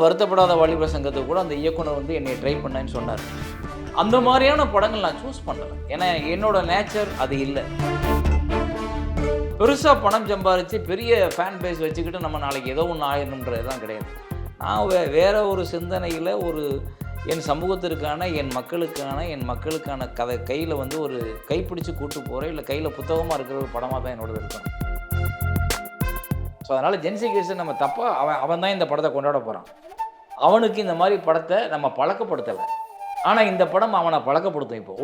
வருத்தப்படாத வாலிபர் சங்கத்துக்கு கூட அந்த இயக்குனர் வந்து என்னை ட்ரை பண்ணேன்னு சொன்னார். அந்த மாதிரியான படங்கள் நான் சூஸ் பண்ணல. ஏன்னா என்னோட நேச்சர் அது இல்லை. பெருசாக பணம் சம்பாரித்து பெரிய ஃபேன் பேஸ் வச்சுக்கிட்டு நம்ம நாளைக்கு ஏதோ ஒன்று ஆயிடணுன்றதுலாம் கிடையாது. நான் வேற ஒரு சிந்தனையில் என் சமூகத்திற்கான என் மக்களுக்கான கதை கையில் வந்து ஒரு கைப்பிடிச்சு கூட்டு போகிறேன், இல்லை கையில் புத்தகமாக இருக்கிற ஒரு படமாக தான் என்னோடது இருக்கும். ஸோ அதனால் ஜென்சி கேஸை நம்ம தப்பாக அவன் தான் இந்த படத்தை கொண்டாட போகிறான். அவனுக்கு இந்த மாதிரி படத்தை நம்ம பழக்கப்படுத்தலை. ஆனால் இந்த படம் அவனை பழக்கப்படுத்தும். இப்போ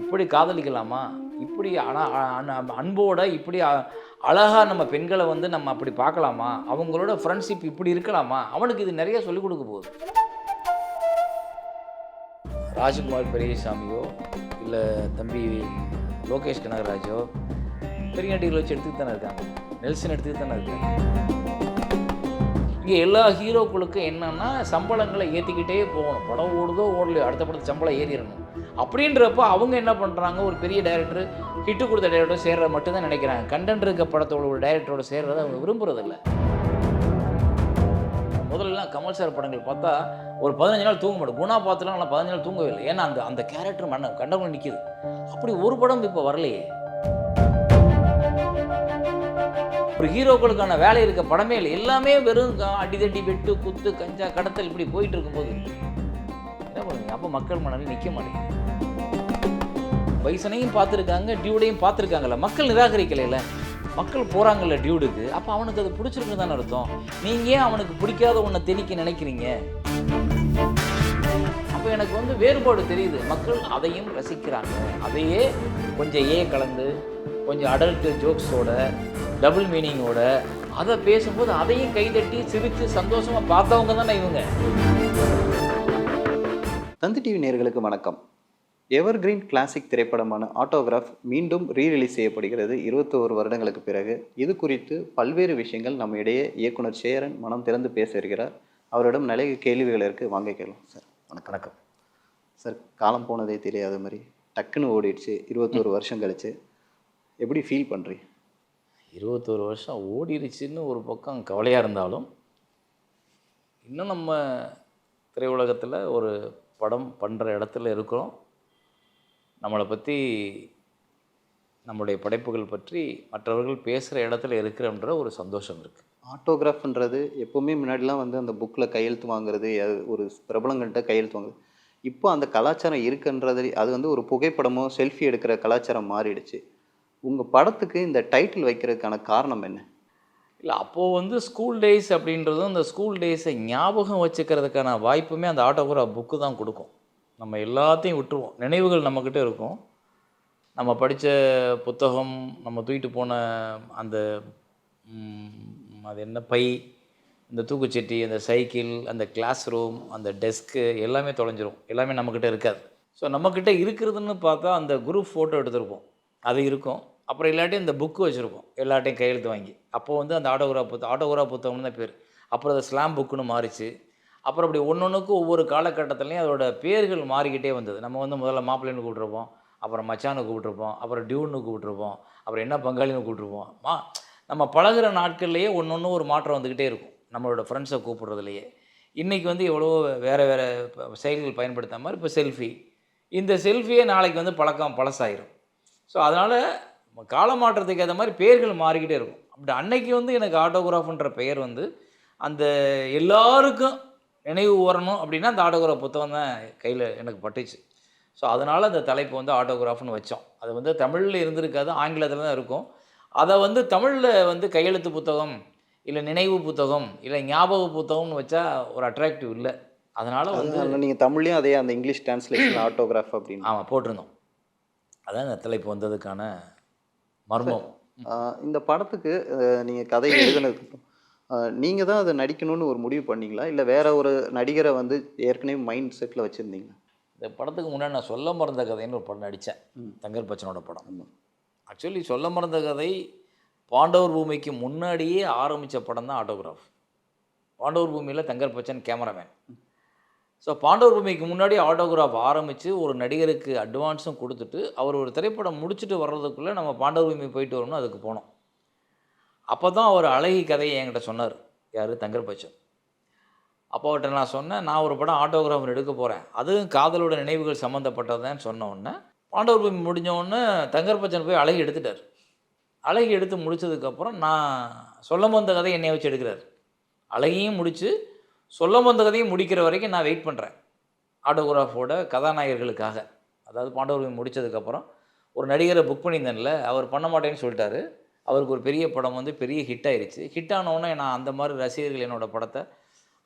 இப்படி காதலிக்கலாமா, இப்படி அன்போட இப்படி அழகாக நம்ம பெண்களை வந்து நம்ம அப்படி பார்க்கலாமா, அவங்களோட ஃப்ரெண்ட்ஷிப் இப்படி இருக்கலாமா, அவனுக்கு இது நிறைய சொல்லிக் கொடுக்க போகுது. ராஜ்குமார் பெரியசாமியோ இல்லை தம்பி லோகேஷ் கனகராஜோ பெரிய நடிகர்கள் வச்சு எடுத்துக்கிட்டு தானே இருக்காங்க, நெல்சன் எடுத்துக்கிட்டு தானே இருக்காங்க. இங்கே எல்லா ஹீரோக்களுக்கும் என்னென்னா சம்பளங்களை ஏற்றிக்கிட்டே போகணும். படம் ஓடுதோ ஓடலையோ அடுத்த படத்து சம்பளம் ஏறிடணும். அப்படின்றப்போ அவங்க என்ன பண்ணுறாங்க, ஒரு பெரிய டைரக்டர் ஹிட்டு கொடுத்த டைரக்டர் சேர்றத மட்டும்தான் நினைக்கிறாங்க. கண்டென்ட் இருக்க படத்தோட ஒரு டைரக்டரோட சேர்றதை அவங்க விரும்புறதில்ல. முதல்லலாம் கமல் சார் படங்கள் பார்த்தா ஒரு 15 நாள் தூங்க மாட்டோம். குணா பார்த்துலாம் நான் 15 நாள் தூங்கவே இல்லை. ஏன்னா அந்த கேரக்டர் கண்டவங்க நிற்கிது. அப்படி ஒரு படம் இப்போ வரலையே. ஒரு ஹீரோக்களுக்கான வேலை இருக்க படமே இல்லை. எல்லாமே வெறும் அடிதடி வெட்டு குத்து கஞ்சா கடத்தல் இப்படி போயிட்டு இருக்கும்போது என்ன பண்ணுங்க? அப்போ மக்கள் மனதில் நிற்க மாட்டேங்குது. பைசனையும் பார்த்துருக்காங்க, டியூடையும் பார்த்துருக்காங்கல்ல, மக்கள் நிராகரிக்கலையில. மக்கள் போகிறாங்கல்ல டியூடுக்கு, அப்போ அவனுக்கு அது பிடிச்சிருக்கு தானே அர்த்தம். நீங்கள் ஏன் அவனுக்கு பிடிக்காத ஒன்றை திணிக்க நினைக்கிறீங்க? அப்போ எனக்கு வந்து வேறுபாடு தெரியுது. மக்கள் அதையும் ரசிக்கிறாங்க. அதையே கொஞ்சம் கலந்து கொஞ்சம் அடல்ட் ஜோக்ஸோட டபுள் மீனிங்கோட அதை பேசும்போது அதையும் கைதட்டி சிரித்து சந்தோஷமாக பார்த்தவங்க தானே இவங்க. தந்தி டிவி நேயர்களுக்கு வணக்கம். எவர் கிரீன் கிளாசிக் திரைப்படமான ஆட்டோகிராஃப் மீண்டும் ரீரிலீஸ் செய்யப்படுகிறது 21 வருடங்களுக்கு பிறகு. இது குறித்து பல்வேறு விஷயங்கள் நம்ம இடையே இயக்குனர் சேரன் மனம் திறந்து பேச இருக்கிறார். அவரிடம் நிறைய கேள்விகள் இருக்குது, வாங்க கேட்கலாம். சார் வணக்கம். வணக்கம் சார். காலம் போனதே தெரியாத மாதிரி டக்குன்னு ஓடிடுச்சு. 21 வருஷம் கழிச்சு எப்படி ஃபீல் பண்ணுறீங்க? 21 வருஷம் ஓடிடுச்சுன்னு ஒரு பக்கம் கவலையாக இருந்தாலும், இன்னும் நம்ம திரையுலகத்தில் ஒரு படம் பண்ணுற இடத்துல இருக்கிறோம். நம்மளை பற்றி, நம்மளுடைய படைப்புகள் பற்றி மற்றவர்கள் பேசுகிற இடத்துல இருக்கிறன்ற ஒரு சந்தோஷம் இருக்குது. ஆட்டோகிராஃப்ன்றது எப்போவுமே முன்னாடிலாம் வந்து அந்த புக்கில் கையெழுத்து வாங்குறது, ஒரு பிரபலங்கள்கிட்ட கையெழுத்து வாங்குறது. இப்போ அந்த கலாச்சாரம் இருக்குன்றது, அது வந்து ஒரு புகைப்படமோ செல்ஃபி எடுக்கிற கலாச்சாரம் மாறிடுச்சு. உங்கள் படத்துக்கு இந்த டைட்டில் வைக்கிறதுக்கான காரணம் என்ன? இல்லை, அப்போது வந்து ஸ்கூல் டேஸ் அப்படின்றதும், இந்த ஸ்கூல் டேஸை ஞாபகம் வச்சுக்கிறதுக்கான வாய்ப்புமே அந்த ஆட்டோகிராஃப் புக்கு தான் கொடுக்கும். நம்ம எல்லாத்தையும் விட்டுருவோம். நினைவுகள் நம்மக்கிட்ட இருக்கும். நம்ம படித்த புத்தகம், நம்ம தூக்கிட்டு போன அந்த அது என்ன பை, இந்த தூக்குச்சட்டி, அந்த சைக்கிள், அந்த கிளாஸ் ரூம், அந்த டெஸ்க்கு எல்லாமே தொலைஞ்சிரும். எல்லாமே நம்மக்கிட்ட இருக்காது. ஸோ நம்மக்கிட்ட இருக்கிறதுன்னு பார்த்தா அந்த குரூப் ஃபோட்டோ எடுத்துருப்போம், அது இருக்கும். அப்புறம் இல்லாட்டி இந்த புக்கு வச்சுருப்போம், எல்லாட்டையும் கையெழுத்து வாங்கி. அப்போது வந்து அந்த ஆட்டோகிராஃப் புத்தகம்னு தான் பேர். அப்புறம் அது ஸ்லாம் புக்குன்னு மாறிச்சு. அப்புறம் அப்படி ஒவ்வொன்றுக்கும் ஒவ்வொரு காலகட்டத்துலேயும் அதோட பேர்கள் மாறிக்கிட்டே வந்தது. நம்ம வந்து முதல்ல மாப்பிள்ளைன்னு கூப்பிட்ருப்போம், அப்புறம் மச்சான்னு கூப்பிட்ருப்போம், அப்புறம் டியூன்னு கூப்பிட்ருப்போம், அப்புறம் என்ன பங்காளின்னு கூப்பிட்ருப்போம். நம்ம பழகிற நாட்கள்லேயே ஒன்று ஒரு மாற்றம் வந்துக்கிட்டே இருக்கும் நம்மளோட ஃப்ரெண்ட்ஸை கூப்பிட்றதுலையே. இன்றைக்கி வந்து எவ்வளோ வேறு செயல்கள் பயன்படுத்த மாதிரி இப்போ செல்ஃபி. இந்த செல்ஃபியே நாளைக்கு வந்து பழசாயிரும். ஸோ அதனால் கால மாற்றத்துக்கு ஏற்ற மாதிரி பெயர்கள் மாறிக்கிட்டே இருக்கும். அப்படி அன்னைக்கு வந்து எனக்கு ஆட்டோகிராஃப்ன்ற பெயர் வந்து அந்த எல்லாருக்கும் நினைவு வரணும் அப்படின்னா அந்த ஆட்டோகிராஃப் புத்தகம் தான் கையில் எனக்கு பட்டுச்சு. ஸோ அதனால் அந்த தலைப்பு வந்து ஆட்டோகிராஃப்னு வச்சோம். அது வந்து தமிழில் இருந்திருக்காது, ஆங்கிலத்தில் தான் இருக்கும். அதை வந்து தமிழில் வந்து கையெழுத்து புத்தகம், இல்லை நினைவு புத்தகம், இல்லை ஞாபக புத்தகம்னு வச்சா ஒரு அட்ராக்டிவ் இல்லை. அதனால் வந்து நீங்கள் தமிழ்லேயும் அதே அந்த இங்கிலீஷ் டிரான்ஸ்லேஷன் ஆட்டோகிராஃப் அப்படின்னு ஆமாம் போட்டிருந்தோம். அதான் இந்த தலைப்பு வந்ததுக்கான மர்மம். இந்த படத்துக்கு நீங்கள் கதை எழுதுனதுக்கு நீங்கள் தான் அதை நடிக்கணும்னு ஒரு முடிவு பண்ணிங்களா, இல்லை வேற ஒரு நடிகரை வந்து ஏற்கனவே மைண்ட் செட்டில் வச்சுருந்தீங்களா? இந்த படத்துக்கு முன்னாடி நான் சொல்ல மறந்த கதைன்னு ஒரு படம் நடித்தேன், தங்கர் பச்சனோட படம். ஆக்சுவலி சொல்ல மறந்த கதை பாண்டவர் பூமிக்கு முன்னாடியே ஆரம்பித்த படம் தான் ஆட்டோகிராஃப். பாண்டவர் பூமியில் தங்கர் பச்சன் கேமராமேன். ஸோ பாண்டவர் பூமிக்கு முன்னாடி ஆட்டோகிராஃப் ஆரம்பித்து ஒரு நடிகருக்கு அட்வான்ஸும் கொடுத்துட்டு அவர் ஒரு திரைப்படம் முடிச்சுட்டு வர்றதுக்குள்ளே நம்ம பாண்டவர் பூமி போயிட்டு வரணும்னு அதுக்கு போனோம். அப்போ தான் அவர் அழகி கதையை என்கிட்ட சொன்னார். யார்? தங்கர் பச்சன். அப்பாவிட்ட நான் சொன்னேன், நான் ஒரு படம் ஆட்டோகிராஃபர் எடுக்க போகிறேன், அதுவும் காதலோட நினைவுகள் சம்மந்தப்பட்டதுன்னு சொன்ன உடனே, பாண்டவர் பூமி முடிஞ்ச உடனே தங்கர் பச்சன் போய் அழகி எடுத்துட்டார். அழகி எடுத்து முடிச்சதுக்கப்புறம் நான் சொல்ல வந்த கதையை என்னைய வச்சு எடுக்கிறார். அழகியும் முடித்து சொல்ல வந்த கதையும் முடிக்கிற வரைக்கும் நான் வெயிட் பண்ணுறேன் ஆட்டோகிராஃபோட கதாநாயகர்களுக்காக. அதாவது பாண்டவர் பூமி முடித்ததுக்கப்புறம் ஒரு நடிகரை புக் பண்ணியிருந்தேன்ல, அவர் பண்ண மாட்டேன்னு சொல்லிட்டாரு. அவருக்கு ஒரு பெரிய படம் வந்து பெரிய ஹிட் ஆயிடுச்சு. ஹிட் ஆனவுடனே நான் அந்த மாதிரி ரசிகர்கள் என்னோடய படத்தை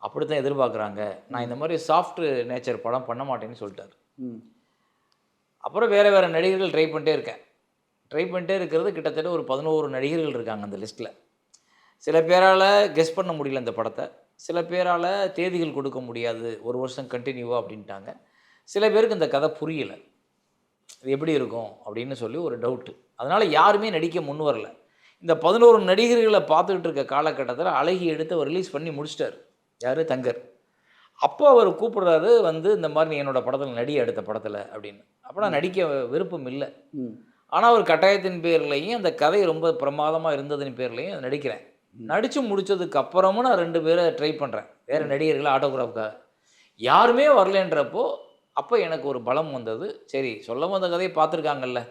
அப்படி தான் எதிர்பார்க்குறாங்க, நான் இந்த மாதிரி சாஃப்ட் நேச்சர் படம் பண்ண மாட்டேன்னு சொல்லிட்டாரு. அப்புறம் வேறு வேறு நடிகர்கள் ட்ரை பண்ணிட்டே இருக்கேன். ட்ரை பண்ணிட்டே இருக்கிறது கிட்டத்தட்ட ஒரு 11 நடிகர்கள் இருக்காங்க அந்த லிஸ்ட்டில். சில பேரால் கெஸ் பண்ண முடியல இந்த படத்தை, சில பேரால் தேதிகள் கொடுக்க முடியாது, ஒரு வருஷம் கண்டினியூவா அப்படின்ட்டாங்க. சில பேருக்கு இந்த கதை புரியலை, இது எப்படி இருக்கும் அப்படின்னு சொல்லி ஒரு டவுட்டு. அதனால் யாருமே நடிக்க முன் வரல. இந்த 11 நடிகர்களை பார்த்துக்கிட்டு இருக்க காலகட்டத்தில் அழகி எடுத்து அவர் ரிலீஸ் பண்ணி முடிச்சிட்டார். யார்? தங்கர். அப்போ அவர் கூப்பிடுறாரு வந்து, இந்த மாதிரி நீ என்னோடய படத்தில் நடி, அடுத்த படத்தில் அப்படின்னு. அப்போ நான் நடிக்க விருப்பம் இல்லை. ஆனால் ஒரு கட்டாயத்தின் பேர்லையும் அந்த கதை ரொம்ப பிரமாதமாக இருந்ததின் பேர்லையும் நடிக்கிறேன். நடித்து முடித்ததுக்கு அப்புறமும் நான் 2 பேரை ட்ரை பண்ணுறேன், வேறு நடிகர்களை ஆட்டோகிராஃப்காக. யாருமே வரலன்றப்போ அப்போ எனக்கு ஒரு பலம் வந்தது. சரி, சொல்ல வந்த கதையை பார்த்துருக்காங்கல்ல,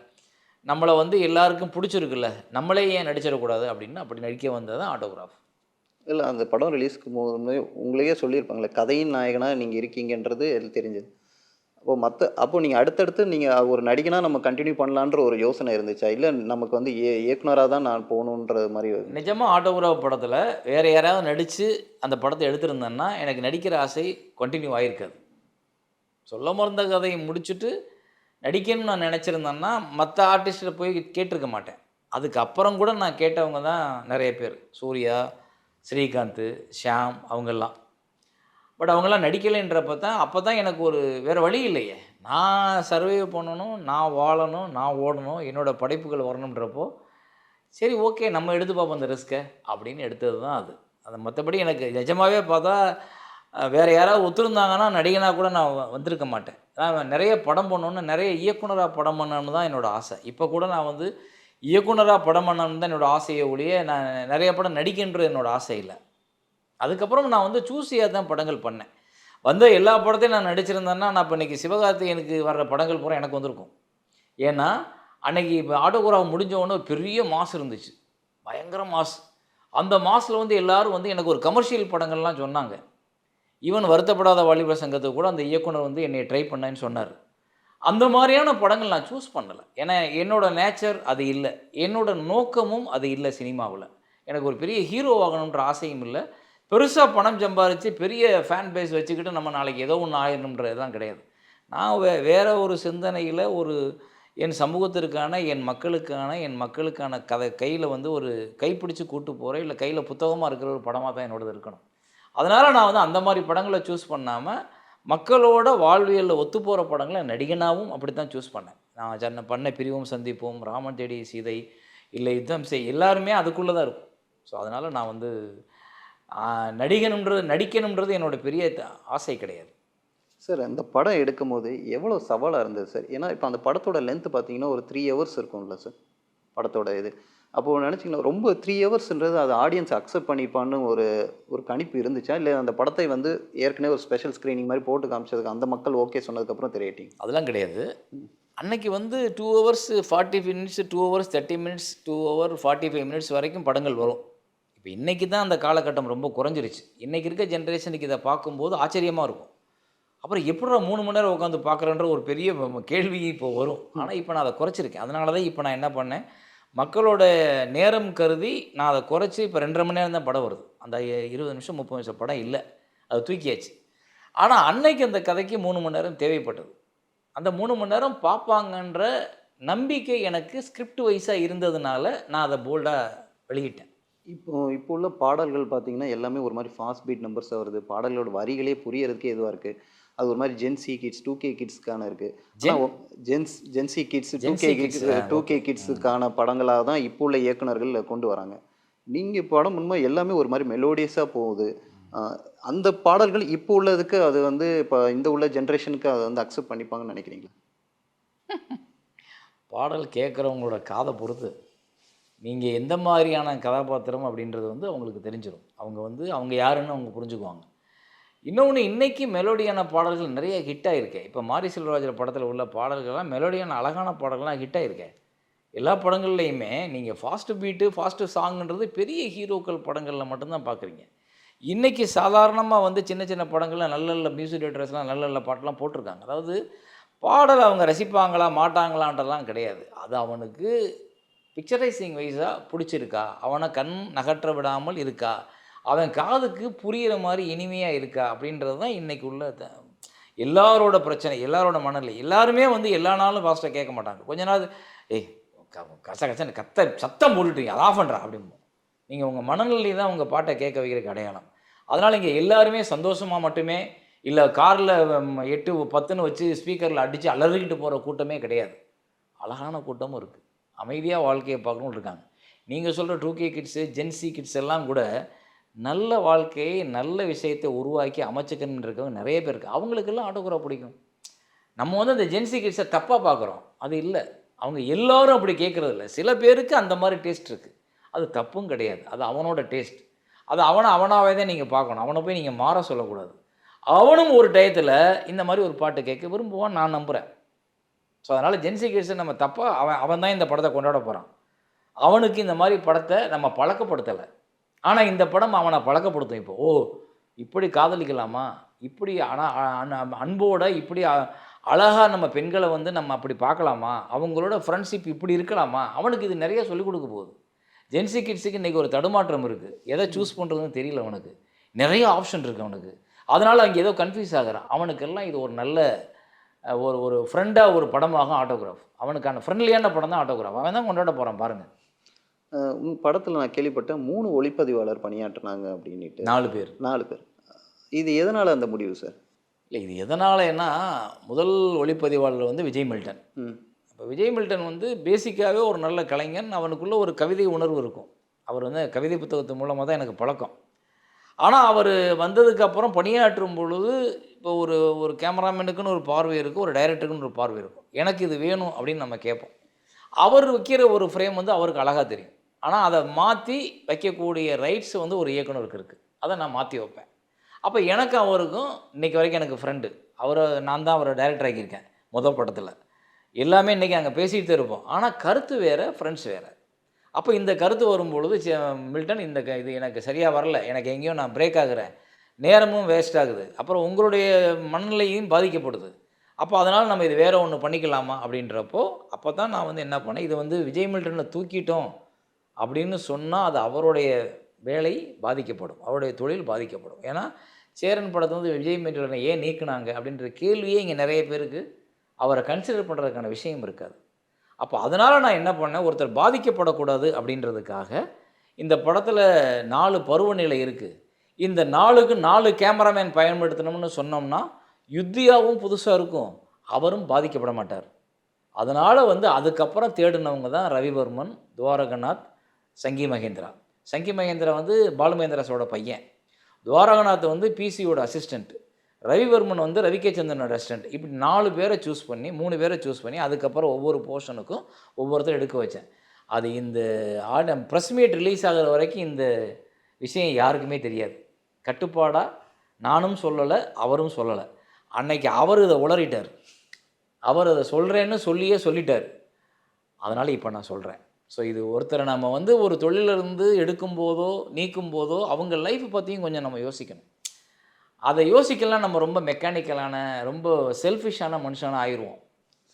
நம்மளை வந்து எல்லாருக்கும் பிடிச்சிருக்குல்ல, நம்மளே ஏன் நடிச்சிடக்கூடாது அப்படின்னு அப்படி நடிக்க வந்தது தான் ஆட்டோகிராஃப். இல்லை, அந்த படம் ரிலீஸ்க்கு போது உங்களையே சொல்லியிருப்பாங்களே கதையின் நாயகனாக நீங்கள் இருக்கீங்கன்றது எது தெரிஞ்சது. அப்போ நீங்கள் அடுத்தடுத்து நீங்கள் ஒரு நடிகனாக நம்ம கண்டினியூ பண்ணலான்ற ஒரு யோசனை இருந்துச்சா, இல்லை நமக்கு வந்து இயக்குனராக தான் நான் போகணுன்ற மாதிரி? நிஜமாக ஆட்டோகிராஃப் படத்தில் வேறு யாராவது நடித்து அந்த படத்தை எடுத்திருந்தேன்னா எனக்கு நடிக்கிற ஆசை கண்டினியூ ஆகிருக்காது. சொல்ல மறந்த கதையை முடிச்சுட்டு நடிக்கணும்னு நான் நினச்சிருந்தேன்னா மற்ற ஆர்டிஸ்ட்டை போய் கேட்டிருக்க மாட்டேன். அதுக்கப்புறம் கூட நான் கேட்டவங்க தான் நிறைய பேர், சூர்யா, ஸ்ரீகாந்த், ஷியாம், அவங்கெல்லாம். பட் அவங்கெல்லாம் நடிக்கலைன்றப்ப தான், அப்போ தான் எனக்கு ஒரு வேறு வழி இல்லையே, நான் சர்வைவ் பண்ணணும், நான் வாழணும், நான் ஓடணும், என்னோடய படைப்புகள் வரணுன்றப்போ சரி ஓகே நம்ம எடுத்து பார்ப்போம் அந்த ரிஸ்க்கை அப்படின்னு எடுத்தது தான் அது. அது மற்றபடி எனக்கு நிஜமாகவே பார்த்தா வேறு யாராவது ஒத்துருந்தாங்கன்னா நடிகனாக கூட நான் வந்திருக்க மாட்டேன். நான் நிறைய படம் பண்ணணுன்னு, நிறைய இயக்குனராக படம் பண்ணணுன்னு தான் என்னோடய ஆசை. இப்போ கூட நான் வந்து இயக்குனராக படம் பண்ணணுன்னு தான் என்னோடய ஆசையை ஒழிய நான் நிறைய படம் நடிக்கின்ற என்னோடய ஆசை இல்லை. அதுக்கப்புறம் நான் வந்து சூஸியாக தான் படங்கள் பண்ணேன். வந்த எல்லா படத்தையும் நான் நடிச்சிருந்தேன்னா நான் இப்போ இன்றைக்கி சிவகார்த்திகேயனுக்கு வர்ற படங்கள் பூரா எனக்கு வந்திருக்கும். ஏன்னா அன்றைக்கி இப்போ ஆட்டோகிராஃப் முடிஞ்ச உடனே ஒரு பெரிய மாஸ் இருந்துச்சு, பயங்கர மாஸ். அந்த மாஸில் வந்து எல்லோரும் வந்து எனக்கு ஒரு கமர்ஷியல் படங்கள்லாம் சொன்னாங்க. ஈவன் வருத்தப்படாத வாலிபர் சங்கத்துக்கு கூட அந்த இயக்குனர் வந்து என்னை ட்ரை பண்ணேன்னு சொன்னார். அந்த மாதிரியான படங்கள் நான் சூஸ் பண்ணலை. ஏன்னா என்னோடய நேச்சர் அது இல்லை, என்னோடய நோக்கமும் அது இல்லை. சினிமாவில் எனக்கு ஒரு பெரிய ஹீரோ ஆகணுன்ற ஆசையும் இல்லை. பெருசாக பணம் சம்பாரித்து பெரிய ஃபேன் பேஸ் வச்சுக்கிட்டு நம்ம நாளைக்கு ஏதோ ஒன்று ஆயிடணுன்றதுலாம் கிடையாது. நான் வேறு ஒரு சிந்தனையில் ஒரு என் சமூகத்திற்கான, என் மக்களுக்கான கதை கையில் வந்து ஒரு கைப்பிடிச்சு கூட்டு போகிறேன், இல்லை கையில் புத்தகமாக இருக்கிற ஒரு படமாக தான் என்னோடது இருக்கணும். அதனால் நான் வந்து அந்த மாதிரி படங்களை சூஸ் பண்ணாமல் மக்களோட வாழ்வியலில் ஒத்து போகிற படங்களை நடிகனாகவும் அப்படி தான் சூஸ் பண்ணேன். நான் பண்ண பிரிவும் சந்திப்போம், ராமன் தேடி சீதை, இல்லை யுத்தம் செய், எல்லாருமே அதுக்குள்ளே தான் இருக்கும். ஸோ அதனால் நான் வந்து நடிக்கணுன்றது என்னோடய பெரிய ஆசை கிடையாது. சார், அந்த படம் எடுக்கும்போது எவ்வளோ சவாலாக இருந்தது சார்? ஏன்னா இப்போ அந்த படத்தோட லென்த் பார்த்தீங்கன்னா ஒரு 3 ஹவர்ஸ் இருக்கும்ல சார் படத்தோட இது. அப்போது நினச்சிங்கன்னா ரொம்ப 3 ஹவர்ஸ்ன்றது அது ஆடியன்ஸ் அக்செப்ட் பண்ணிப்பான்னு ஒரு கணிப்பு இருந்துச்சா, இல்லை அந்த படத்தை வந்து ஏற்கனவே ஒரு ஸ்பெஷல் ஸ்க்ரீனிங் மாதிரி போட்டு காமிச்சதுக்கு அந்த மக்கள் ஓகே சொன்னதுக்கப்புறம் திரையிட்டீங்க? அதெல்லாம் கிடையாது. அன்னைக்கு வந்து 2 hours 45 minutes, 2 hours 30 minutes, 2 hour 45 minutes வரைக்கும் படங்கள் வரும். இப்போ இன்றைக்கி தான் அந்த காலகட்டம் ரொம்ப குறைஞ்சிருச்சு. இன்றைக்கி இருக்க ஜென்ரேஷனுக்கு இதை பார்க்கும்போது ஆச்சரியமாக இருக்கும். அப்புறம் எப்படிடா 3 மணி நேரம் உட்காந்து பார்க்குறேன்ற ஒரு பெரிய கேள்வி இப்போ வரும். ஆனால் இப்போ நான் அதை குறைச்சிருக்கேன். அதனால தான் இப்போ நான் என்ன பண்ணேன், மக்களோட நேரம் கருதி நான் அதை குறைச்சி இப்போ 2.5 மணி நேரம் தான் படம் வருது. அந்த 20 நிமிஷம் 30 நிமிஷம் படம் இல்லை, அது தூக்கியாச்சு. ஆனால் அன்னைக்கு அந்த கதைக்கு 3 மணி நேரம் தேவைப்பட்டது. அந்த 3 மணி நேரம் பார்ப்பாங்கன்ற நம்பிக்கை எனக்கு ஸ்கிரிப்ட் வைஸாக இருந்ததுனால நான் அதை போல்டாக வெளியிட்டேன். இப்போ உள்ள பாடல்கள் பார்த்தீங்கன்னா எல்லாமே ஒரு மாதிரி ஃபாஸ்ட் பீட் நம்பர்ஸாக வருது. பாடல்களோட வரிகளே புரியறதுக்கே இதுவாக இருக்குது. அது ஒரு மாதிரி ஜென்சி கிட்ஸ் 2K கிட்ஸ்க்கான இருக்குது. ஜென்சி கிட்ஸ் 2K கிட்ஸுக்கான படங்களாக தான் இப்போ உள்ள இயக்குனர்கள் கொண்டு வராங்க. நீங்கள் படம் உண்மை எல்லாமே ஒரு மாதிரி மெலோடியஸாக போகுது. அந்த பாடல்கள் இப்போ உள்ளதுக்கு அது வந்து இப்போ இந்த உள்ள ஜென்ரேஷனுக்கு அதை வந்து அக்செப்ட் பண்ணிப்பாங்கன்னு நினைக்கிறீங்களா? பாடல் கேட்குறவங்களோட காதை பொறுத்து நீங்கள் எந்த மாதிரியான கதாபாத்திரம் அப்படின்றது வந்து அவங்களுக்கு தெரிஞ்சிடும். அவங்க யாருன்னு அவங்க புரிஞ்சுக்குவாங்க. இன்னொன்று இன்னைக்கு மெலோடியான பாடல்கள் நிறைய ஹிட் ஆகிருக்கேன். இப்போ மாரி செல்வராஜர் படத்தில் உள்ள பாடல்கள்லாம் மெலோடியான அழகான பாடல்கள்லாம் ஹிட் ஆகிருக்கேன். எல்லா படங்கள்லையுமே நீங்கள் ஃபாஸ்ட்டு பீட்டு ஃபாஸ்ட்டு சாங்குன்றது பெரிய ஹீரோக்கள் படங்களில் மட்டும்தான் பார்க்குறீங்க. இன்றைக்கி சாதாரணமாக வந்து சின்ன சின்ன படங்களில் நல்ல நல்ல மியூசிக் டைரக்டர்ஸ்லாம் நல்ல நல்ல பாட்டெலாம் போட்டிருக்காங்க. அதாவது பாடல் அவங்க ரசிப்பாங்களா மாட்டாங்களான்றலாம் கிடையாது. அது அவனுக்கு பிக்சரைசிங் வைஸாக பிடிச்சிருக்கா, அவனை கண் நகற்ற விடாமல் இருக்கா, அவன் காதுக்கு புரிகிற மாதிரி இனிமையாக இருக்கா அப்படின்றது தான் இன்றைக்கி உள்ள எல்லாரோட பிரச்சனை, எல்லாரோட மனநிலை. எல்லாருமே வந்து எல்லா நாளும் ஃபாஸ்ட்டாக கேட்க மாட்டாங்க. கொஞ்ச நாள் ஏய் கச்சன்னு சத்தம் போட்டுட்டீங்க அதை ஆஃப் பண்ணுறா அப்படிம்போம். நீங்கள் உங்கள் மனநிலை தான் உங்கள் பாட்டை கேட்க வைக்கிறதுக்கு அடையாளம். அதனால் இங்கே எல்லாருமே சந்தோஷமாக மட்டுமே இல்லை காரில் 8 10ன்னு வச்சு ஸ்பீக்கரில் அடித்து அலறிக்கிட்டு போகிற கூட்டமே கிடையாது. அழகான கூட்டமும் இருக்குது. அமைதியாக வாழ்க்கையை பார்க்கணுன்னு இருக்காங்க. நீங்கள் சொல்கிற 2K கிட்ஸு ஜென்சி கிட்ஸ் எல்லாம் கூட நல்ல வாழ்க்கையை நல்ல விஷயத்தை உருவாக்கி அமைச்சுக்கணுன்னு இருக்கவங்க நிறைய பேர் இருக்குது. அவங்களுக்கெல்லாம் ஆட்டோகிராஃப் பிடிக்கும். நம்ம வந்து அந்த ஜென்சி கிட்ஸை தப்பாக பார்க்குறோம். அது இல்லை, அவங்க எல்லோரும் அப்படி கேட்குறது இல்லை. சில பேருக்கு அந்த மாதிரி டேஸ்ட் இருக்குது. அது தப்பும் கிடையாது. அது அவனோட டேஸ்ட். அது அவனாகவே தான் நீங்கள் பார்க்கணும். அவனை போய் நீங்கள் மாற சொல்லக்கூடாது. அவனும் ஒரு டயத்தில் இந்த மாதிரி ஒரு பாட்டு கேட்க விரும்புவான், நான் நம்புகிறேன். ஸோ அதனால் ஜென்சி கிட்ஸை நம்ம தப்பாக அவன் தான் இந்த படத்தை கொண்டாட போகிறான். அவனுக்கு இந்த மாதிரி படத்தை நம்ம பழக்கப்படுத்தலை. ஆனால் இந்த படம் அவனை பழக்கப்படுத்தும். இப்போ இப்படி காதலிக்கலாமா, இப்படி ஆனால் அன்போட இப்படி அழகாக நம்ம பெண்களை வந்து நம்ம அப்படி பார்க்கலாமா, அவங்களோட ஃப்ரெண்ட்ஷிப் இப்படி இருக்கலாமா, அவனுக்கு இது நிறைய சொல்லிக் கொடுக்க போகுது. ஜென்சி கிட்ஸுக்கு இன்றைக்கி ஒரு தடுமாற்றம் இருக்குது. எதை சூஸ் பண்ணுறதுன்னு தெரியல அவனுக்கு. நிறைய ஆப்ஷன் இருக்குது அவனுக்கு. அதனால் அங்கே ஏதோ கன்ஃபியூஸ் ஆகிறான். அவனுக்கெல்லாம் இது ஒரு நல்ல ஒரு ஃப்ரெண்டாக ஒரு படமாகும் ஆட்டோகிராஃப். அவனுக்கான ஃப்ரெண்ட்லியான படம் தான் ஆட்டோகிராஃப். அவன் தான் கொண்டாட போகிறான் பாருங்கள். உங்கள் படத்தில் நான் கேள்விப்பட்டேன் 3 ஒளிப்பதிவாளர் பணியாற்றினாங்க அப்படின்ட்டு. 4 பேர். இது எதனால் அந்த முடிவு சார்? இல்லை, இது எதனாலன்னா முதல் ஒளிப்பதிவாளர் வந்து விஜய் மில்டன். இப்போ விஜய் மில்டன் வந்து பேசிக்காகவே ஒரு நல்ல கலைஞன். அவனுக்குள்ளே ஒரு கவிதை உணர்வு இருக்கும். அவர் வந்து கவிதை புத்தகத்து மூலமாக தான் எனக்கு பழக்கம். ஆனால் அவர் வந்ததுக்கப்புறம் பணியாற்றும் பொழுது இப்போ ஒரு கேமராமேனுக்குன்னு ஒரு பார்வை இருக்கும், ஒரு டைரக்டருக்குன்னு ஒரு பார்வை இருக்கும். எனக்கு இது வேணும் அப்படின்னு நம்ம கேட்போம். அவர் வைக்கிற ஒரு ஃப்ரேம் வந்து அவருக்கு அழகாக தெரியும். ஆனால் அதை மாற்றி வைக்கக்கூடிய ரைட்ஸ் வந்து ஒரு இயக்குனருக்கு இருக்குது. அதை நான் மாற்றி வைப்பேன். அப்போ எனக்கு அவருக்கும் இன்றைக்கி வரைக்கும் எனக்கு ஃப்ரெண்டு. நான் தான் அவரை டைரக்டர் ஆக்கியிருக்கேன் முதல் படத்தில். எல்லாமே இன்றைக்கி அங்கே பேசிகிட்டு இருப்போம். ஆனால் கருத்து வேறு, ஃப்ரெண்ட்ஸ் வேறு. அப்போ இந்த கருத்து வரும்பொழுது மில்டன் இது எனக்கு சரியாக வரல, எனக்கு எங்கேயோ நான் பிரேக் ஆகுறேன், நேரமும் வேஸ்ட் ஆகுது, அப்புறம் உங்களுடைய மனநிலையும் பாதிக்கப்படுது. அப்போ அதனால் நம்ம இது வேறு ஒன்று பண்ணிக்கலாமா அப்படின்றப்போ அப்போ தான் நான் வந்து என்ன பண்ணேன், இது வந்து விஜய் மில்டனை தூக்கிட்டோம் அப்படின்னு சொன்னால் அது அவருடைய வேலை பாதிக்கப்படும், அவருடைய தொழில் பாதிக்கப்படும். ஏன்னா சேரன் படத்தை வந்து விஜய் மில்டனை ஏன் நீக்குனாங்க அப்படின்ற கேள்வியே இங்கே நிறைய பேருக்கு அவரை கன்சிடர் பண்ணுறதுக்கான விஷயம் இருக்காது. அப்போ அதனால் நான் என்ன பண்ணேன், ஒருத்தர் பாதிக்கப்படக்கூடாது அப்படின்றதுக்காக இந்த படத்தில் 4 பருவநிலை இருக்குது. இந்த 4க்கு 4 கேமராமேன் பயன்படுத்தணும்னு சொன்னோம்னா யுத்தியாவும் புதுசாக இருக்கும், அவரும் பாதிக்கப்பட மாட்டார். அதனால் வந்து அதுக்கப்புறம் தேடினவங்க தான் ரவிவர்மன், துவாரகநாத், சங்கி மகேந்திரா. சங்கி மகேந்திரா வந்து பாலு மகேந்திராஸோட பையன், துவாரகநாத் வந்து பிசியோட அசிஸ்டண்ட், ரவிவர்மன் வந்து ரவிகே சந்திரனோட அசிஸ்டண்ட். இப்படி 4 பேரை சூஸ் பண்ணி 3 பேரை சூஸ் பண்ணி அதுக்கப்புறம் ஒவ்வொரு போர்ஷனுக்கும் ஒவ்வொருத்தரும் எடுக்க வச்சேன். அது இந்த ப்ரெஸ் மீட் ரிலீஸ் ஆகிற வரைக்கும் இந்த விஷயம் யாருக்குமே தெரியாது. கட்டுப்பாடாக நானும் சொல்லலை, அவரும் சொல்லலை. அன்னைக்கு அவர் இதை உளறிட்டார், அவர் அதை சொல்கிறேன்னு சொல்லிட்டார். அதனால் இப்போ நான் சொல்கிறேன். ஸோ இது ஒருத்தரை நம்ம வந்து ஒரு தொழிலிருந்து எடுக்கும்போதோ நீக்கும் போதோ அவங்க லைஃப் பற்றியும் கொஞ்சம் நம்ம யோசிக்கணும். அதை யோசிக்கலாம், நம்ம ரொம்ப மெக்கானிக்கலான ரொம்ப செல்ஃபிஷான மனுஷனாக ஆயிடுவோம்.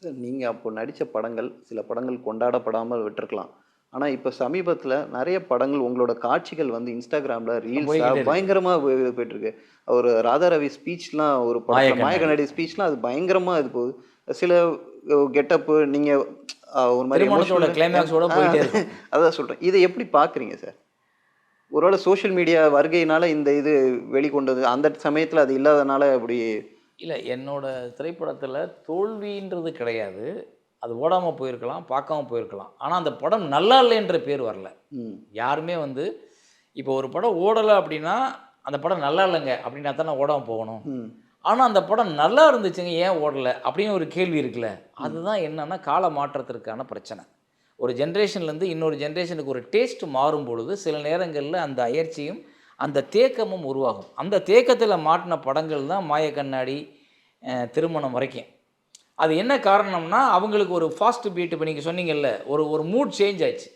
சார் நீங்கள் அப்போ நடித்த படங்கள் சில படங்கள் கொண்டாடப்படாமல் விட்டுருக்கலாம். ஆனால் இப்போ சமீபத்தில் நிறைய படங்கள் உங்களோட காட்சிகள் வந்து இன்ஸ்டாகிராமில் ரீல்ஸாக பயங்கரமாக போயிட்டுருக்கு. ஒரு ராதா ரவி ஸ்பீச்லாம், ஒரு படம் மாயக்கண்ணாடி ஸ்பீச்லாம் அது பயங்கரமாக இது போகுது. சில கெட்டப்பு நீங்கள் ஒரு மாதிரி அதான் சொல்கிறேன். இதை எப்படி பார்க்குறீங்க சார்? ஒருவேளை சோஷியல் மீடியா வருகையினால் இந்த இது வெளிக்கொண்டது, அந்த சமயத்தில் அது இல்லாதனால அப்படி இல்லை. என்னோடய திரைப்படத்தில் தோல்வின்றது கிடையாது. அது ஓடாமல் போயிருக்கலாம், பார்க்காம போயிருக்கலாம். ஆனால் அந்த படம் நல்லா இல்லைன்ற பேர் வரல. யாருமே வந்து இப்போ ஒரு படம் ஓடலை அப்படின்னா அந்த படம் நல்லா இல்லைங்க அப்படின்னா தானே ஓடாமல் போகணும். ஆனால் அந்த படம் நல்லா இருந்துச்சுங்க ஏன் ஓடலை அப்படின்னு ஒரு கேள்வி இருக்குல்ல. அதுதான் என்னென்னா கால மாற்றத்திற்கான பிரச்சனை. ஒரு ஜென்ரேஷன்லேருந்து இன்னொரு ஜென்ரேஷனுக்கு ஒரு டேஸ்ட் மாறும் பொழுது சில நேரங்களில் அந்த அயற்சியும் அந்த தேக்கமும் உருவாகும். அந்த தேக்கத்தில் மாட்டின படங்கள் தான் மாய கண்ணாடி, திருமணம் வரைக்கும். அது என்ன காரணம்னா, அவங்களுக்கு ஒரு ஃபாஸ்ட் பீட் இப்போ நீங்க சொன்னீங்கல்ல, ஒரு ஒரு மூட் சேஞ்ச் ஆச்சு.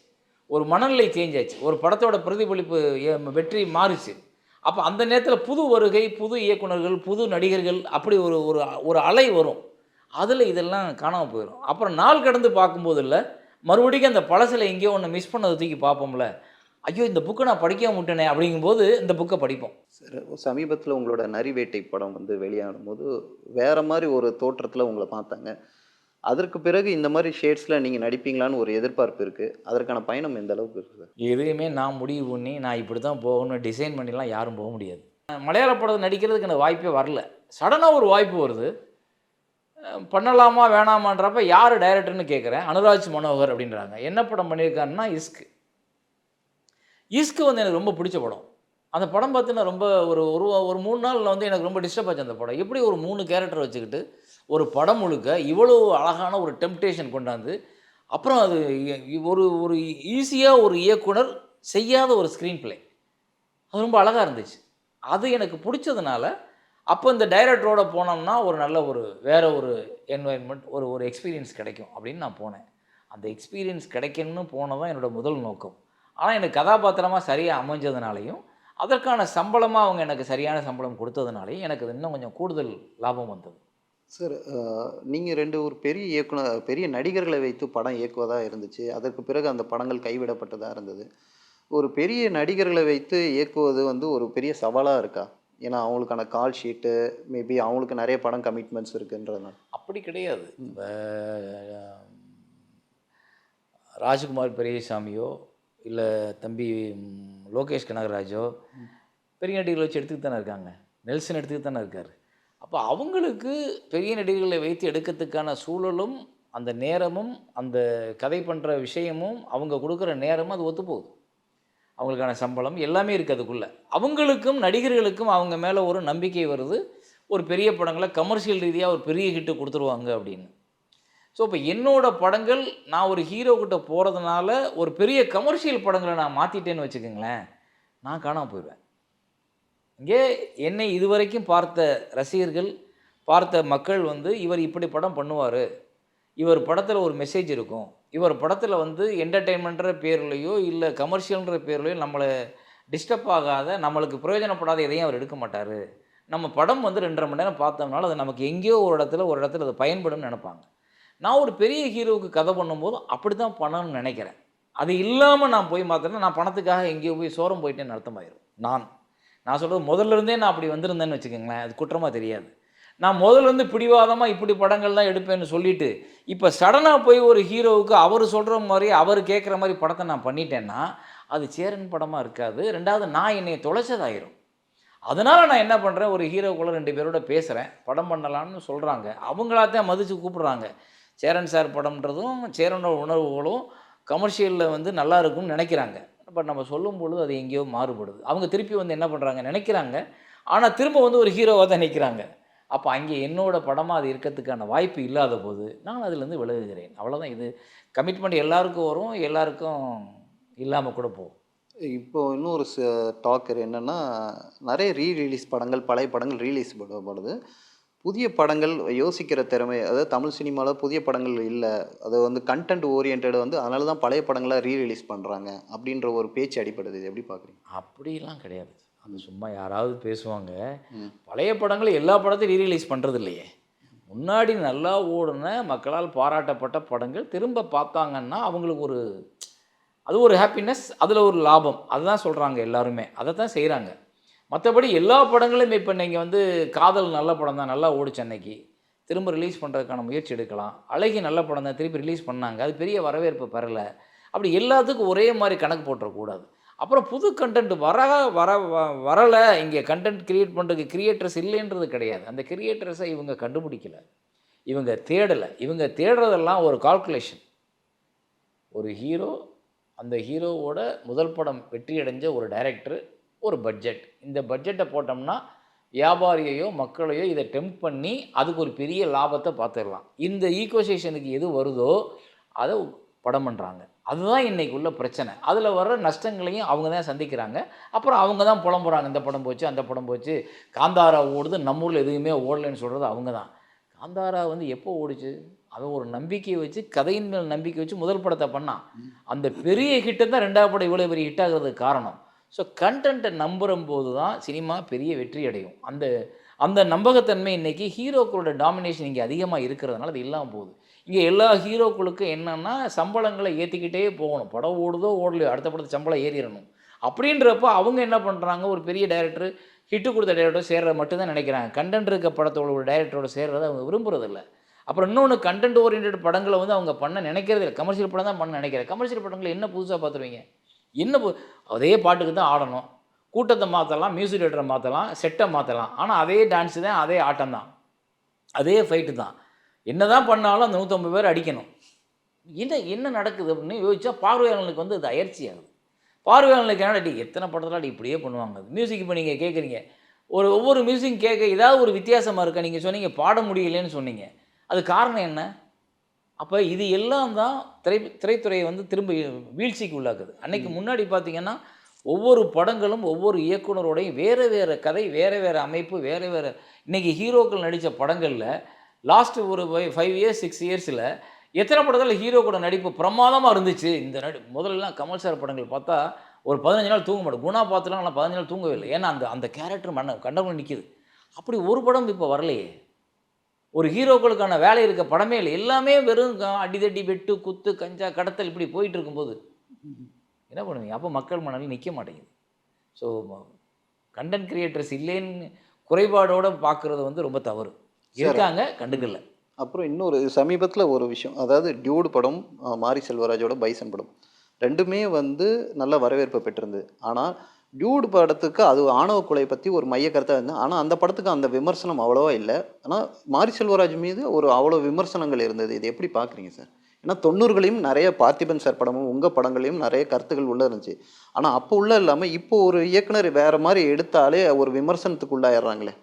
ஒரு மனநிலை சேஞ்ச் ஆச்சு. ஒரு படத்தோட பிரதிபலிப்பு வெற்றி மாறுச்சு. அப்ப அந்த நேரத்தில புது வருகை, புது இயக்குனர்கள், புது நடிகர்கள் அப்படி ஒரு ஒரு ஒரு அலை வரும். அதில இதெல்லாம் காணாம போயிரும். அப்புறம் நாள் கடந்து பார்க்கும்போதுல்ல, மறுபடியும் அந்த பழசுல எங்கேயோ ஒண்ணு மிஸ் பண்ணத தூக்கி பார்ப்போம்ல. ஐயோ! இந்த புக்க நான் படிக்காம விட்டேனே அப்படிங்கும்போது இந்த புக்க படிப்போம். சார், சமீபத்தில உங்களோட நரிவேட்டை படம் வந்து வெளியாகும்போது, வேற மாரி ஒரு தோற்றத்தில உங்கள பார்த்தாங்க. அதற்கு பிறகு இந்த மாரி ஷேட்ஸ்ல நீங்க நடிப்பீங்களான்னு ஒரு எதிர்பார்ப்பு இருக்கு. அதற்கான பயணம் எந்த அளவுக்கு இருக்கு சார்? எதையுமே நான் முடிவு பண்ணி, நான் இப்படி தான் போகணும்னு டிசைன் பண்ணிலாம் யாரும் போ முடியாது. மலையாள படம் நடிக்கிறதுக்கு எனக்கு வாய்ப்பே வரல. சடனா ஒரு வாய்ப்பு வருது. பண்ணலாமா வேணாமான்றப்ப யாரு டைரக்டர்ன்னு கேட்குறேன். அனுராஜ் மனோகர் அப்படின்றாங்க. என்ன படம் பண்ணியிருக்காருன்னா இஸ்க். இஸ்க் வந்து எனக்கு ரொம்ப பிடிச்ச படம். அந்த படம் பார்த்தீங்கன்னா ரொம்ப ஒரு ஒரு ஒரு 3 நாள்ல வந்து எனக்கு ரொம்ப டிஸ்டர்ப் ஆச்சு அந்த படம். எப்படி ஒரு 3 கேரக்டர் வச்சுக்கிட்டு, ஒரு படம் முழுக்க இவ்வளோ அழகான ஒரு டெம்ப்டேஷன் கொண்டாந்து, அப்புறம் அது ஒரு ஒரு ஈஸியா ஒரு இயக்குனர் செய்யாத ஒரு ஸ்க்ரீன் ப்ளே. அது ரொம்ப அழகா இருந்துச்சு. அது எனக்கு புடிச்சதுனால, அப்போ இந்த டைரக்டரோட போனோம்னா, ஒரு நல்ல ஒரு வேற ஒரு என்வைரன்மென்ட், ஒரு ஒரு எக்ஸ்பீரியன்ஸ் கிடைக்கும் அப்படின்னு நான் போனேன். அந்த எக்ஸ்பீரியன்ஸ் கிடைக்கணும்னு போனது தான் என்னோட முதல் நோக்கம். ஆனா, எனக்கு கதாபாத்திரமா சரியா அமைஞ்சதுனாலயும், அதற்கான சம்பளமா அவங்க எனக்கு சரியான சம்பளம் குடுத்ததுனாலயும், எனக்கு அது இன்னும் கொஞ்சம் கூடுதல் லாபம் வந்தது. சார், நீங்க 2 ஒரு பெரிய பெரிய நடிகர்களை வைத்து படம் இயக்குவதா இருந்துச்சு. அதற்கு பிறகு அந்த படங்கள் கைவிடப்பட்டதா இருந்தது. ஒரு பெரிய நடிகர்களை வைத்து இயக்குவது வந்து ஒரு பெரிய சவாலா இருக்கா? ஏன்னா, அவங்களுக்கான கால் ஷீட்டு, மேபி அவங்களுக்கு நெறைய படம் கமிட்மெண்ட்ஸ் இருக்குன்றதுனால. அப்படி கிடையாது. இப்ப ராஜ்குமார் பெரியசாமியோ, இல்ல தம்பி லோகேஷ் கனகராஜோ, பெரிய நடிகர்கள வச்சு எடுத்துக்கிட்டு தானே இருக்காங்க. நெல்சன் எடுத்துக்கிட்டு தானே இருக்காரு. அப்ப அவங்களுக்கு பெரிய நடிகர்களை வைத்து எடுக்கிறதுக்கான சூழலும், அந்த நேரமும், அந்த கதை பண்ற விஷயமும், அவங்க குடுக்குற நேரமும் அது ஒத்துப்போகுது. அவங்களுக்கான சம்பளம் எல்லாமே இருக்கு அதுக்குள்ள. அவங்களுக்கும் நடிகர்களுக்கும் அவங்க மேல ஒரு நம்பிக்கை வருது. ஒரு பெரிய படங்கள கமர்ஷியல் ரீதியா ஒரு பெரிய ஹிட் குடுத்துருவாங்க அப்படின்னு. ஸோ, இப்ப என்னோட படங்கள் நான் ஒரு ஹீரோ கிட்ட போறதுனால, ஒரு பெரிய கமர்ஷியல் படங்கள நான் மாத்திட்டேன்னு வச்சுக்கங்களேன், நான் காணாம போயிருவேன். இங்கே என்னை இதுவரைக்கும் பார்த்த ரசிகர்கள், பார்த்த மக்கள் வந்து, இவர் இப்படி படம் பண்ணுவாரு. இவர் படத்துல ஒரு மெசேஜ் இருக்கும். இவர் படத்துல வந்து என்டர்டெயின்மெண்ட்ன்ற பேர்லயோ, இல்ல கமர்ஷியல்ன்ற பேர்லயோ நம்மள டிஸ்டர்ப் ஆகாத, நம்மளுக்கு பிரயோஜனப்படாத எதையும் அவர் எடுக்க மாட்டாரு. நம்ம படம் வந்து 2 1/2 மணி நேரம் பார்த்தோம்னால, அது நமக்கு எங்கேயோ ஒரு இடத்துல அது பயன்படும்னு நெனைப்பாங்க. நான் ஒரு பெரிய ஹீரோவுக்கு கதை பண்ணும்போது அப்படித்தான் பண்ணணும்னு நெனைக்கிறேன். அது இல்லாம நான் போய் மாத்தேன்னா, நான் பணத்துக்காக எங்கேயோ போய் சோரம் போயிட்டேன்னு அர்த்தமாயிரும். நான் சொல்றது முதல்ல இருந்தே நான் அப்படி வந்திருந்தேன்னு வச்சுக்கங்களேன், அது குற்றமா தெரியாது. நான் முதல்ல இருந்து பிடிவாதமா இப்படி படங்கள் தான் எடுப்பேன்னு சொல்லிட்டு, இப்ப சடனா போய் ஒரு ஹீரோவுக்கு அவரு சொல்ற மாரி, அவரு கேட்கிற மாரி படத்த நான் பண்ணிட்டேன்னா, அது சேரன் படமா இருக்காது. 2வது நான் என்னைய தொலைச்சதாயிரும். அதனால நான் என்ன பண்றேன், ஒரு ஹீரோக்குள்ள 2 பேரோட பேசுறேன். படம் பண்ணலாம்னு சொல்றாங்க. அவங்களா தான் மதிச்சு கூப்பிடுறாங்க. சேரன் சார் படம்ன்றதும், சேரனோட உணர்வுகளும் கமர்ஷியல்ல வந்து நல்லா இருக்கும்னு நெனைக்கிறாங்க. பட் நம்ம சொல்லும்பொழுது அது எங்கேயோ மாறுபடுது. அவங்க திருப்பி வந்து என்ன பண்றாங்க, நெனைக்கிறாங்க. ஆனா திரும்ப வந்து ஒரு ஹீரோவா தான் நிக்கிறாங்க. அப்ப அங்கே என்னோட படமா அது இருக்கறதுக்கான வாய்ப்பு இல்லாத போது, நான் அதிலிருந்து விலகுகிறேன். அவ்வளோதான் இது. கமிட்மெண்ட் எல்லாருக்கும் வரும், எல்லாருக்கும் இல்லாம கூட போகும். இப்போ இன்னொரு டாக்கர் என்னன்னா, நெறைய ரிலீஸ் படங்கள், பழைய படங்கள் ரிலீஸ் பண்ணப்படுது. புதிய படங்கள் யோசிக்கிற திறமை, அதாவது தமிழ் சினிமால புதிய படங்கள் இல்ல. அது வந்து கன்டென்ட் ஓரியன்டட் வந்து அதனால தான் பழைய படங்கள ரிலீஸ் பண்றாங்க. அப்படின்ற ஒரு பேச்சு அடிபடுது. இத எப்படி பார்க்குறீங்க? அப்படிலாம் கிடையாது. அது சும்மா யாராவது பேசுவாங்க. ம். பழைய படங்கள் எல்லா படத்தையும் ரிலீஸ் பண்றது இல்லையே. முன்னாடி நல்லா ஓடுன, மக்களால் பாராட்டப்பட்ட படங்கள் திரும்ப பார்த்தாங்கன்னா, அவங்களுக்கு ஒரு அது ஒரு ஹேப்பினஸ், அதில ஒரு லாபம். அதுதான் சொல்றாங்க எல்லாருமே. அதத்தான் செய்றாங்க. மத்தபடி எல்லா படங்களும் இப்ப நீங்க வந்து காதல் நல்ல படம் தான், நல்லா ஓடுச்சு அன்னைக்கு. திரும்ப ரிலீஸ் பண்றதுக்கான முயற்சி எடுக்கலாம். அழகி நல்ல படம் தான், திருப்பி ரிலீஸ் பண்ணாங்க. அது பெரிய வரவேற்பு பெறல. அப்படி எல்லாத்துக்கும் ஒரே மாரி கணக்கு போட்டுறக்கூடாது. அப்புறம் புது கன்டென்ட் வரல, இங்க கன்டென்ட் கிரியேட் பண்றதுக்கு கிரியேட்டர்ஸ் இல்லைன்றது கிடையாது. அந்த கிரியேட்டர்ஸ இவங்க கண்டுபிடிக்கல. இவங்க தேடல. இவங்க தேடுறதெல்லாம் ஒரு கால்குலேஷன். ஒரு ஹீரோ, அந்த ஹீரோவோட முதல் படம் வெற்றி அடைஞ்ச ஒரு டைரக்டர், ஒரு பட்ஜெட். இந்த பட்ஜெட்ட போட்டோம்னா, வியாபாரியையோ, மக்களையோ இத டெம்ப்ட் பண்ணி, அதுக்கு ஒரு பெரிய லாபத்த பார்த்துரலாம். இந்த ஈக்குவசேஷனுக்கு எது வருதோ, அத படம் பண்ணுறாங்க. அதுதான் இன்றைக்கி உள்ள பிரச்சனை. அதில் வர்ற நஷ்டங்களையும் அவங்க தான் சந்திக்கிறாங்க. அப்புறம் அவங்க தான் புலம்புறாங்க, இந்த படம் போச்சு, அந்த படம் போச்சு, காந்தாரா ஓடுது, நம்ம ஊரில் எதுவுமே ஓடலைன்னு சொல்கிறது அவங்க தான். காந்தாரா வந்து எப்போ ஓடுச்சு? அவன் ஒரு நம்பிக்கையை வச்சு, கதையின் மேல் நம்பிக்கை வச்சு முதல் படத்தை பண்ணான். அந்த பெரிய ஹிட்டு தான் 2வது படம் இவ்வளோ பெரிய ஹிட் ஆகிறதுக்கு காரணம். ஸோ கன்டென்ட்டை நம்பும்போது தான் சினிமா பெரிய வெற்றி அடையும். அந்த அந்த நம்பகத்தன்மை இன்றைக்கி ஹீரோக்களோட டாமினேஷன் இங்கே அதிகமாக இருக்கிறதுனால அது இல்லாமல் போகுது. இங்கே எல்லா ஹீரோக்களுக்கும் என்னென்னா சம்பளங்களை ஏற்றிக்கிட்டே போகணும். படம் ஓடுதோ ஓடலையோ அடுத்த படத்துக்கு சம்பளம் ஏறிடணும். அப்படின்றப்போ அவங்க என்ன பண்ணுறாங்க, ஒரு பெரிய டைரக்டர் ஹிட்டு கொடுத்த டைரக்டர் சேர்ற மட்டும் தான் நினைக்கிறாங்க. கண்டென்ட் இருக்க படத்தோட ஒரு டைரக்டரோட சேர்றதை அவங்க விரும்புறதில்ல. அப்புறம் இன்னொன்று, கண்டென்ட் ஓரியன்டட் படங்களை வந்து அவங்க பண்ண நினைக்கிறதே இல்லை. கமர்ஷியல் படம் தான் பண்ண நினைக்கிறேன். கமர்ஷியல் படங்களை என்ன புதுசாக பார்த்துருவீங்க? என்ன அதே பாட்டுக்கு தான் ஆடணும். கூட்டத்தை மாற்றலாம், மியூசிக் டேரக்டரை மாற்றலாம், செட்டை மாற்றலாம். ஆனால் அதே டான்ஸு தான், அதே ஆட்டம் தான், அதே ஃபைட்டு தான். என்ன தான் பண்ணாலும் அந்த 150 பேர் அடிக்கணும். என்ன நடக்குது அப்படின்னு யோசிச்சா பார்வையாளர்களுக்கு வந்து அது அயற்சி ஆகுது. பார்வையாளர்களுக்கு என்னடா எத்தனை படத்தில் இப்படியே பண்ணுவாங்க. அது மியூசிக் இப்போ நீங்கள் கேட்குறீங்க, ஒவ்வொரு மியூசிக் கேட்க ஏதாவது ஒரு வித்தியாசமாக இருக்கா? நீங்கள் சொன்னீங்க பாட முடியலைன்னு சொன்னீங்க. அது காரணம் என்ன? அப்போ இது எல்லாம் தான் திரைத்துறையை வந்து திரும்ப வீழ்ச்சிக்கு உள்ளாக்குது. அன்னைக்கு முன்னாடி பார்த்தீங்கன்னா ஒவ்வொரு படங்களும் ஒவ்வொரு இயக்குனரோடையும் வேறு வேறு கதை, வேறு வேறு அமைப்பு, வேறு வேறு. இன்றைக்கி ஹீரோக்கள் நடித்த படங்களில் லாஸ்ட்டு ஒரு 5 இயர்ஸ் 6 இயர்ஸில் எத்தனை படத்தில் ஹீரோக்களோட நடிப்பு பிரமாதமாக இருந்துச்சு. இந்த முதல்லலாம் கமல் சார் படங்கள் பார்த்தா ஒரு 15 நாள் தூங்க மாட்டோம். குணா பார்த்துலாம் நான் 15 நாள் தூங்கவே இல்லை. ஏன்னா அந்த கேரக்டர் கண்டவங்க நிற்கிது. அப்படி ஒரு படம் இப்போ வரலையே. ஒரு ஹீரோக்களுக்கான வேலை இருக்க படமே இல்லை. எல்லாமே வெறும் அடிதடி, வெட்டு, குத்து, கஞ்சா, கடத்தல் இப்படி போயிட்டு இருக்கும்போது என்ன பண்ணுவீங்க? அப்போ மக்கள் மனதில் நிற்க மாட்டேங்குது. ஸோ கண்டென்ட் கிரியேட்டர்ஸ் இல்லைன்னு குறைபாடோடு பார்க்குறது வந்து ரொம்ப தவறு. இருக்காங்க, கண்டுக்கல. அப்புறம் இன்னொரு சமீபத்தில் ஒரு விஷயம், அதாவது டியூடு படம், மாரி செல்வராஜோட பைசன் படம், ரெண்டுமே வந்து நல்ல வரவேற்பு பெற்றிருந்தது. ஆனால் டியூடு படத்துக்கு அது ஆணவ கொலை பற்றி ஒரு மைய கருத்தாக இருந்தது. ஆனால் அந்த படத்துக்கு அந்த விமர்சனம் அவ்வளோவா இல்லை. ஆனால் மாரி செல்வராஜ் மீது ஒரு அவ்வளோ விமர்சனங்கள் இருந்தது. இது எப்படி பார்க்குறீங்க சார்? ஏன்னா 90களையும் நிறைய பார்த்திபன் சார் படமும் உங்கள் படங்களையும் நிறைய கருத்துக்கள் உள்ளே இருந்துச்சு. ஆனால் அப்போ உள்ள இல்லாமல் இப்போ ஒரு இயக்குனர் வேறு மாதிரி எடுத்தாலே ஒரு விமர்சனத்துக்கு உள்ளாயிடுறாங்களே.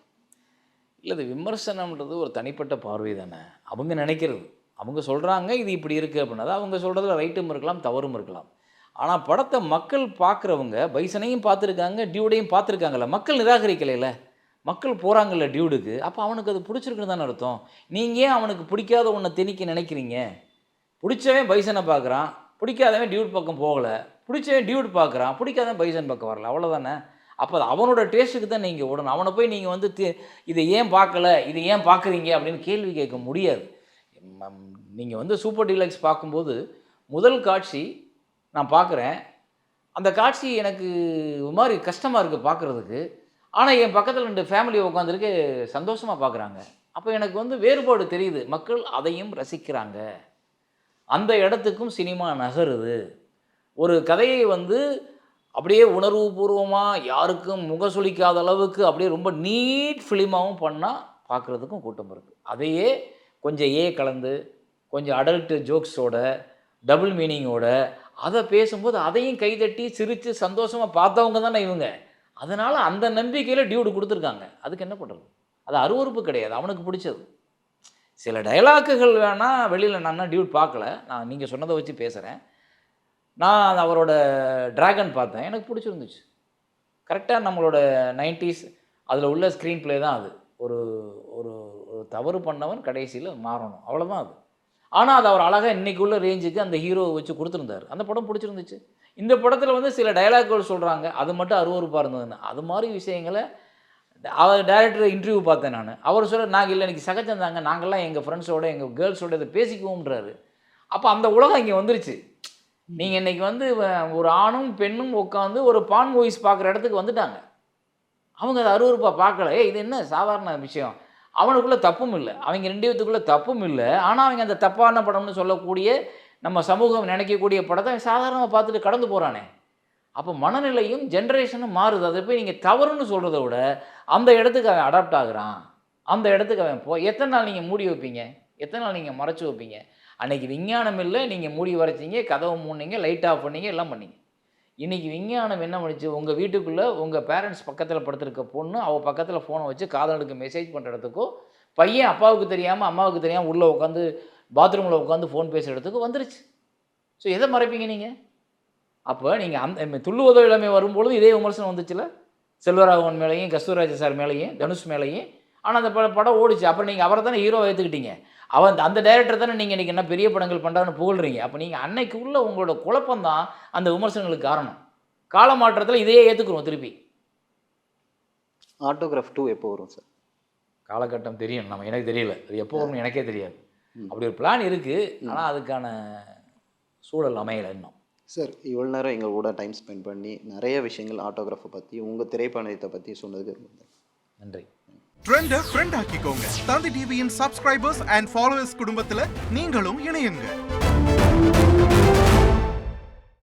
இல்லை, இது விமர்சனம்ன்றது ஒரு தனிப்பட்ட பார்வை தானே. அவங்க நினைக்கிறது, அவங்க சொல்கிறாங்க இது இப்படி இருக்குது அப்படின்னா அவங்க சொல்கிறதுல ரைட்டும் இருக்கலாம், தவறும் இருக்கலாம். ஆனால் படத்தை மக்கள் பார்க்குறவங்க பைசனையும் பார்த்துருக்காங்க, டியூடையும் பார்த்துருக்காங்கல்ல. மக்கள் நிராகரிக்கலையில, மக்கள் போகிறாங்கல்ல டியூடுக்கு. அப்போ அவனுக்கு அது பிடிச்சிருக்குன்னு தானே அர்த்தம். நீங்கள் ஏன் அவனுக்கு பிடிக்காத ஒன்றை திணிக்க நினைக்கிறீங்க? பிடிச்சவன் பைசனை பார்க்குறான், பிடிக்காதவன் டியூட் பக்கம் போகலை. பிடிச்சவன் டியூட் பார்க்குறான், பிடிக்காதவன் பைசன் பக்கம் வரல. அவ்வளோதானே. அப்போ அவனோட டேஸ்ட்டுக்கு தான் நீங்கள் விடணும். அவனை போய் நீங்கள் வந்து இதை ஏன் பார்க்கல, இதை ஏன் பார்க்குறீங்க அப்படின்னு கேள்வி கேட்க முடியாது. நீங்கள் வந்து சூப்பர் டீலக்ஸ் பார்க்கும்போது முதல் காட்சி நான் பார்க்குறேன். அந்த காட்சி எனக்கு ஒரு மாதிரி கஷ்டமாக இருக்குது பார்க்குறதுக்கு. ஆனால் என் பக்கத்தில் 2 ஃபேமிலி உட்காந்துருக்கு, சந்தோஷமாக பார்க்குறாங்க. அப்போ எனக்கு வந்து வேறுபாடு தெரியுது. மக்கள் அதையும் ரசிக்கிறாங்க. அந்த இடத்துக்கும் சினிமா நகருது. ஒரு கதையை வந்து அப்படியே உணர்வுபூர்வமாக யாருக்கும் முகசுளிக்காத அளவுக்கு அப்படியே ரொம்ப நீட் ஃபிலிமாகவும் பண்ணால் பார்க்குறதுக்கும் கூட்டம் இருக்குது. அதையே கொஞ்சம் கலந்து, கொஞ்சம் அடல்ட் ஜோக்ஸோட, டபுள் மீனிங்கோட அதை பேசும்போது அதையும் கைதட்டி சிரித்து சந்தோஷமாக பார்த்தவங்க தானே இவங்க. அதனால் அந்த நம்பிக்கையில் டியூடு கொடுத்துருக்காங்க. அதுக்கு என்ன பண்ணுறது? அது அருவருப்பு கிடையாது, அவனுக்கு பிடிச்சது. சில டைலாக்குகள் வேணால் வெளியில் நான் டியூட் பார்க்கல, நான் நீங்கள் சொன்னதை வச்சு பேசுகிறேன். நான் அவரோட டிராகன் பார்த்தேன், எனக்கு பிடிச்சிருந்துச்சு. கரெக்டாக நம்மளோட 90s அதில் உள்ள ஸ்க்ரீன் ப்ளே தான் அது. ஒரு ஒரு தவறு பண்ணவன் கடைசியில் மாறணும், அவ்வளோதான் அது. ஆனால் அது அவர் அழகாக இன்றைக்கி உள்ள ரேஞ்சுக்கு அந்த ஹீரோவை வச்சு கொடுத்துருந்தார். அந்த படம் பிடிச்சிருந்துச்சு. இந்த படத்தில் வந்து சில டைலாக்குகள் சொல்கிறாங்க, அது மட்டும் அருவருப்பாக இருந்ததுன்னு. அது மாதிரி விஷயங்களை அவர் டைரக்டர் இன்டர்வியூ பார்த்தேன் நான். அவர் சொல்ல, நாங்கள் இல்லை இன்றைக்கி சகஜம் தாங்க, நாங்கள்லாம் எங்கள் ஃப்ரெண்ட்ஸோட எங்கள் கேர்ள்ஸோட இதை பேசிக்குவோம்ன்றாரு. அப்போ அந்த உலகம் இங்கே வந்துருச்சு. நீங்கள் இன்றைக்கி வந்து ஒரு ஆணும் பெண்ணும் உட்காந்து ஒரு பான் மூவிஸ் பார்க்குற இடத்துக்கு வந்துட்டாங்க. அவங்க அதை அருவருப்பாக பார்க்கல. இது என்ன சாதாரண விஷயம். அவனுக்குள்ளே தப்பும் இல்லை, அவங்க 2 பேத்துக்குள்ளே தப்பும் இல்லை. ஆனால் அவங்க அந்த தப்பான படம்னு சொல்லக்கூடிய நம்ம சமூகம் நினைக்கக்கூடிய படத்தை சாதாரணமாக பார்த்துட்டு கடந்து போகிறானே. அப்போ மனநிலையும் ஜென்ரேஷனும் மாறுது. அதை போய் நீங்கள் தவறுன்னு சொல்கிறத விட அந்த இடத்துக்கு அவன் அடாப்ட் ஆகுறான். அந்த இடத்துக்கு அவன் எத்தனை நாள் நீங்கள் மூடி வைப்பீங்க? எத்தனை நாள் நீங்கள் மறைச்சி வைப்பீங்க? அன்றைக்கி விஞ்ஞானம் இல்லை, நீங்கள் மூடி வரைச்சிங்க, கதவை மூடினீங்க, லைட் ஆஃப் பண்ணீங்க, எல்லாம் பண்ணீங்க. இன்றைக்கி விஞ்ஞானம் என்ன பண்ணிச்சு? உங்கள் வீட்டுக்குள்ளே உங்கள் பேரண்ட்ஸ் பக்கத்தில் படுத்துருக்க பொண்ணு அவள் பக்கத்தில் ஃபோனை வச்சு காதலுக்கு மெசேஜ் பண்ணுற இடத்துக்கோ, பையன் அப்பாவுக்கு தெரியாமல் அம்மாவுக்கு தெரியாமல் உள்ளே உட்காந்து பாத்ரூமில் உட்காந்து ஃபோன் பேசுகிற இடத்துக்கு வந்துருச்சு. ஸோ எதை மறைப்பீங்க நீங்கள்? அப்போ நீங்கள் அந்த துள்ளுவதோ இளமை வரும்பொழுது இதே விமர்சனம் வந்துச்சுல, செல்வராகவன் மேலேயும், கஸ்தூராஜ் சார் மேலேயும், தனுஷ் மேலேயும். ஆனால் அந்த படம் ஓடிச்சு. அப்புறம் நீங்கள் அவரை தானே ஹீரோவை ஏற்றுக்கிட்டீங்க. அந்த டைரக்டர் தானே நீங்கள் இன்றைக்கி என்ன பெரிய படங்கள் பண்ணுறான்னு புகழ்றீங்க. அப்போ நீங்கள் அன்னைக்கு உள்ள உங்களோட குழப்பம் தான் அந்த விமர்சனங்களுக்கு காரணம். காலமாற்றத்தில் இதையே ஏற்றுக்குறோம் திருப்பி. ஆட்டோகிராஃப் 2 எப்போ வரும் சார்? காலகட்டம் தெரியும், எனக்கு தெரியல. அது எப்போ வரும்னு எனக்கே தெரியாது. அப்படி ஒரு பிளான் இருக்குது, ஆனால் அதுக்கான சூழல் அமையலை இன்னும். சார், இவ்வளோ நேரம் எங்கள் கூட டைம் ஸ்பெண்ட் பண்ணி நிறைய விஷயங்கள் ஆட்டோகிராஃபை பற்றி, உங்கள் திரைப்பயணத்தை பற்றி சொன்னதுக்கு நன்றி. ட்ரெண்டை ஃப்ரெண்ட் ஆக்கிக்கோங்க. தந்தி டிவியின் சப்ஸ்கிரைபர்ஸ் அண்ட் ஃபாலோவர்ஸ் குடும்பத்தில் நீங்களும் இணையுங்க.